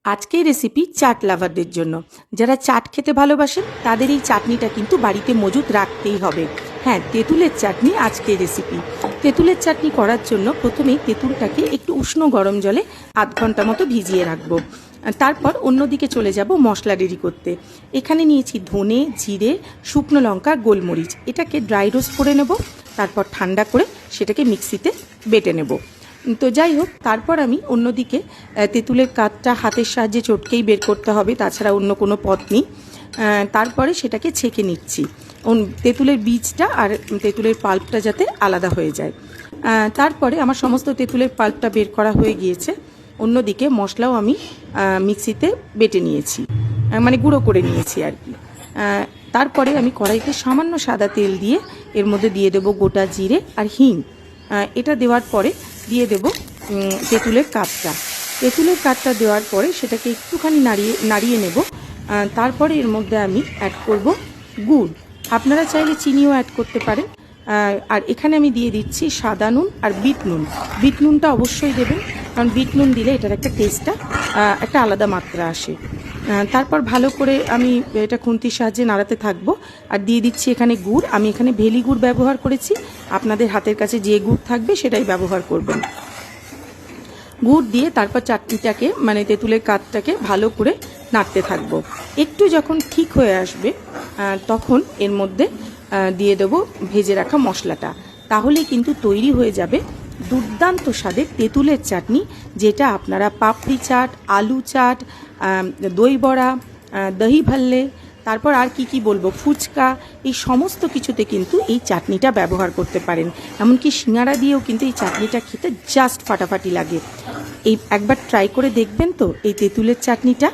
আজকের রেসিপি চাট লাভারদের জন্য। যারা চাট খেতে ভালোবাসেন তাদের এই চাটনিটা কিন্তু বাড়িতে মজুত রাখতেই হবে। হ্যাঁ, তেঁতুলের চাটনি আজকের রেসিপি। তেঁতুলের চাটনি করার জন্য প্রথমেই তেঁতুলটাকে একটু উষ্ণ গরম জলে আধ ঘন্টা মতো ভিজিয়ে রাখবো। তারপর অন্যদিকে চলে যাব মশলা রেডি করতে। এখানে নিয়েছি ধনে, জিরে, শুকনো লঙ্কা, গোলমরিচ। এটাকে ড্রাই রোস্ট করে নেব, তারপর ঠান্ডা করে সেটাকে মিক্সিতে বেটে নেব। তো যাই হোক, তারপর আমি অন্যদিকে তেঁতুলের কাঠটা হাতের সাহায্যে চটকেই বের করতে হবে, তাছাড়া অন্য কোনো পথ নেই। তারপরে সেটাকে ছেঁকে নিচ্ছি, তেঁতুলের বীজটা আর তেঁতুলের পাল্পটা যাতে আলাদা হয়ে যায়। তারপরে আমার সমস্ত তেঁতুলের পাল্পটা বের করা হয়ে গিয়েছে। অন্যদিকে মশলাও আমি মিক্সিতে বেটে নিয়েছি, মানে গুঁড়ো করে নিয়েছি আর কি। তারপরে আমি কড়াইতে সামান্য সাদা তেল দিয়ে এর মধ্যে দিয়ে দেবো গোটা জিরে আর হিং। এটা দেওয়ার পরে দিয়ে দেব তেঁতুলের কাঠটা। তেঁতুলের কাঠটা দেওয়ার পরে সেটাকে একটুখানি নাড়িয়ে নেব। তারপরে এর মধ্যে আমি অ্যাড করব গুড়। আপনারা চাইলে চিনিও অ্যাড করতে পারেন। আর এখানে আমি দিয়ে দিচ্ছি সাদা নুন আর বিট নুন। বিট নুনটা অবশ্যই দেবেন, কারণ বিট নুন দিলে এটার একটা টেস্টটা একটা আলাদা মাত্রা আসে। তারপর ভালো করে আমি এটা খুন্তির সাহায্যে নাড়াতে থাকবো। আর দিয়ে দিচ্ছি এখানে গুড়। আমি এখানে ভেলি গুড় ব্যবহার করেছি, আপনাদের হাতের কাছে যে গুড় থাকবে সেটাই ব্যবহার করবেন। গুড় দিয়ে তারপর চাটনিটাকে, মানে তেঁতুলের কাঠটাকে ভালো করে নাড়তে থাকবো। একটু যখন ঠিক হয়ে আসবে তখন এর মধ্যে দিয়ে দেবো ভেজে রাখা মশলাটা। তাহলেই কিন্তু তৈরি হয়ে যাবে দুর্দান্ত স্বাদের তেঁতুলের চাটনি, যেটা আপনারা পাপড়ি চাট, আলু চাট, দই বড়া, দহি ভাল্লে, তারপর আর কি বলবো, ফুচকা, এই সমস্ত কিছুতে কিন্তু এই চাটনিটা ব্যবহার করতে পারেন। এমনকি সিঙ্গারা দিয়েও কিন্তু এই চাটনিটা খেতে জাস্ট ফাটাফাটি লাগে। এই একবার ট্রাই করে দেখবেন তো এই তেঁতুলের চাটনিটা।